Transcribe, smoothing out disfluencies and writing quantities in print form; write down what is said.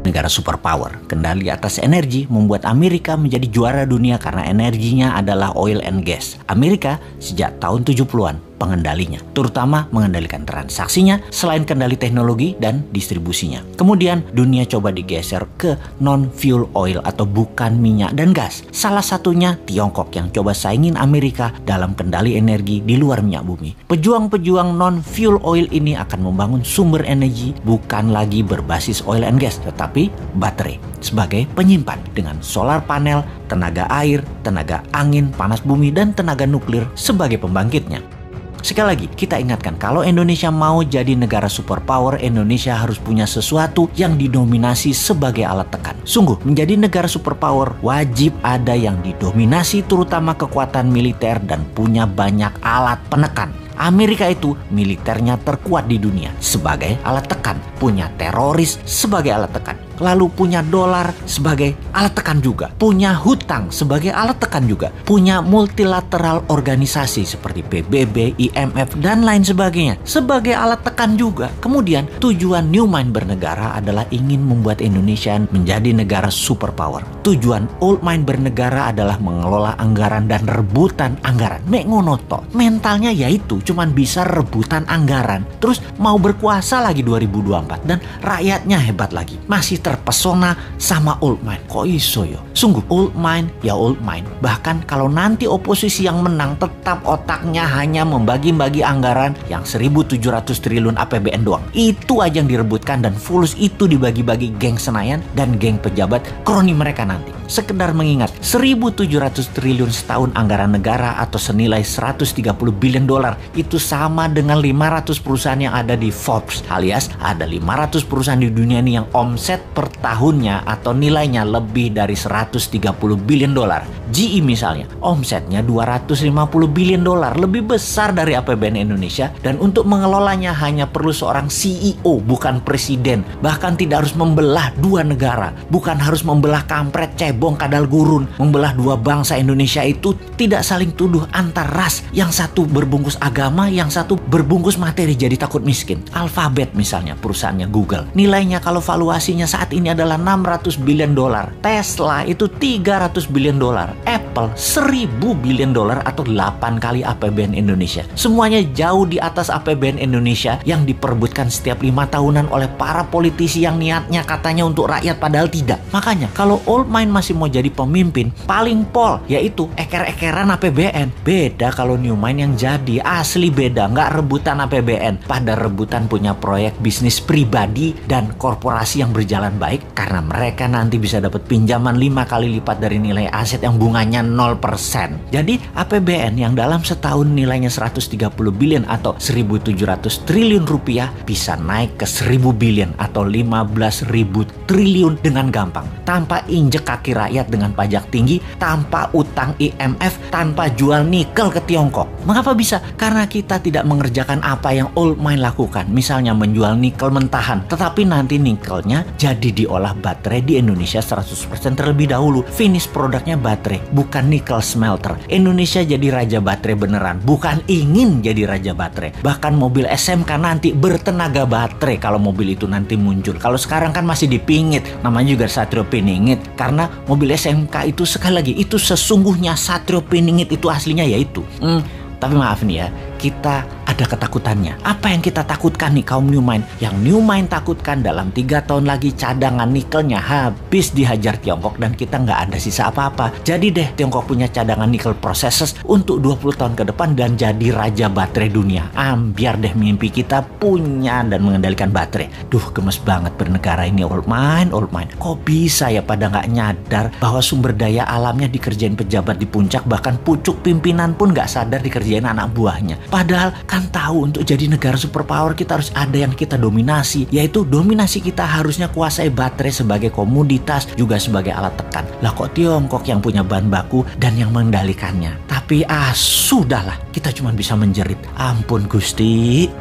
negara superpower. Kendali atas energi membuat Amerika menjadi juara dunia karena energinya adalah oil and gas. Amerika sejak tahun 70-an pengendalinya, terutama mengendalikan transaksinya selain kendali teknologi dan distribusinya. Kemudian dunia coba digeser ke non-fuel oil atau bukan minyak dan gas. Salah satunya Tiongkok yang coba saingin Amerika dalam kendali energi di luar minyak bumi. Pejuang-pejuang non-fuel oil ini akan membangun sumber energi bukan lagi berbasis oil and gas, tetapi baterai sebagai penyimpan dengan solar panel, tenaga air, tenaga angin, panas bumi, dan tenaga nuklir sebagai pembangkitnya. Sekali lagi, kita ingatkan kalau Indonesia mau jadi negara superpower, Indonesia harus punya sesuatu yang didominasi sebagai alat tekan. Sungguh, menjadi negara superpower wajib ada yang didominasi terutama kekuatan militer dan punya banyak alat penekan. Amerika itu militernya terkuat di dunia sebagai alat tekan, punya teroris sebagai alat tekan, lalu punya dolar sebagai alat tekan juga, punya hutang sebagai alat tekan juga, punya multilateral organisasi seperti PBB, IMF, dan lain sebagainya sebagai alat tekan juga. Kemudian tujuan New Mind bernegara adalah ingin membuat Indonesia menjadi negara superpower. Tujuan Old Mind bernegara adalah mengelola anggaran dan rebutan anggaran. Mek ngono tok. Mentalnya yaitu cuman bisa rebutan anggaran, terus mau berkuasa lagi 2024 dan rakyatnya hebat lagi. Masih terpesona sama Old Mind. Kok iso yo? Sungguh Old Mind ya Old Mind. Bahkan kalau nanti oposisi yang menang tetap otaknya hanya membagi-bagi anggaran yang 1.700 triliun APBN doang. Itu aja yang direbutkan dan fulus itu dibagi-bagi geng Senayan dan geng pejabat kroni mereka nanti. Sekedar mengingat 1.700 triliun setahun anggaran negara atau senilai 130 billion dolar itu sama dengan 500 perusahaan yang ada di Forbes, alias ada 500 perusahaan di dunia ini yang omset per tahunnya atau nilainya lebih dari 130 billion dolar. GE misalnya, omsetnya 250 billion dolar, lebih besar dari APBN Indonesia, dan untuk mengelolanya hanya perlu seorang CEO, bukan presiden. Bahkan tidak harus membelah dua negara, bukan harus membelah kampret, cebong, kadal gurun. Membelah dua bangsa Indonesia itu tidak saling tuduh antar ras, yang satu berbungkus agama, yang satu berbungkus materi jadi takut miskin. Alphabet misalnya, perusahaannya Google, nilainya kalau valuasinya saat ini adalah 600 billion dolar. Tesla itu 300 billion dolar. Apple 1.000 billion dolar atau 8 kali APBN Indonesia. Semuanya jauh di atas APBN Indonesia yang diperebutkan setiap 5 tahunan oleh para politisi yang niatnya katanya untuk rakyat padahal tidak. Makanya kalau Old Mind masih mau jadi pemimpin, paling pol yaitu eker-ekeran APBN. Beda kalau New Mind yang jadi, asli beda. Nggak rebutan APBN, pada rebutan punya proyek bisnis pribadi dan korporasi yang berjalan baik karena mereka nanti bisa dapat pinjaman 5 kali lipat dari nilai aset yang bunganya 0%. Jadi APBN yang dalam setahun nilainya 130 billion atau 1.700 triliun rupiah bisa naik ke 1.000 billion atau 15.000 triliun dengan gampang, tanpa injek kaki rakyat dengan pajak tinggi, tanpa utang IMF, tanpa jual nikel ke Tiongkok. Mengapa bisa? Karena kita tidak mengerjakan apa yang Old Mind lakukan, misalnya menjual nikel mentahan, tetapi nanti nikelnya jadi diolah baterai di Indonesia 100% terlebih dahulu. Finish produknya baterai, bukan nikel smelter. Indonesia jadi raja baterai beneran, bukan ingin jadi raja baterai. Bahkan mobil SMK nanti bertenaga baterai kalau mobil itu nanti muncul. Kalau sekarang kan masih dipingit, namanya juga Satrio Piningit. Karena mobil SMK itu sekali lagi, itu sesungguhnya Satrio Piningit itu aslinya yaitu. Tapi maaf nih ya, kita ada ketakutannya. Apa yang kita takutkan nih kaum New Mind? Yang New Mind takutkan dalam 3 tahun lagi cadangan nikelnya habis dihajar Tiongkok dan kita nggak ada sisa apa-apa. Jadi deh Tiongkok punya cadangan nikel processes untuk 20 tahun ke depan dan jadi raja baterai dunia. Biar deh mimpi kita punya dan mengendalikan baterai. Duh, gemes banget bernegara ini Old Mind, Old Mind. Kok bisa ya pada nggak nyadar bahwa sumber daya alamnya dikerjain pejabat di puncak, bahkan pucuk pimpinan pun nggak sadar dikerjain anak buahnya. Padahal kan tahu untuk jadi negara superpower kita harus ada yang kita dominasi, yaitu dominasi kita harusnya kuasai baterai sebagai komoditas juga sebagai alat tekan. Lah kok Tiongkok yang punya bahan baku dan yang mengendalikannya. Tapi sudahlah, kita cuma bisa menjerit. Ampun Gusti.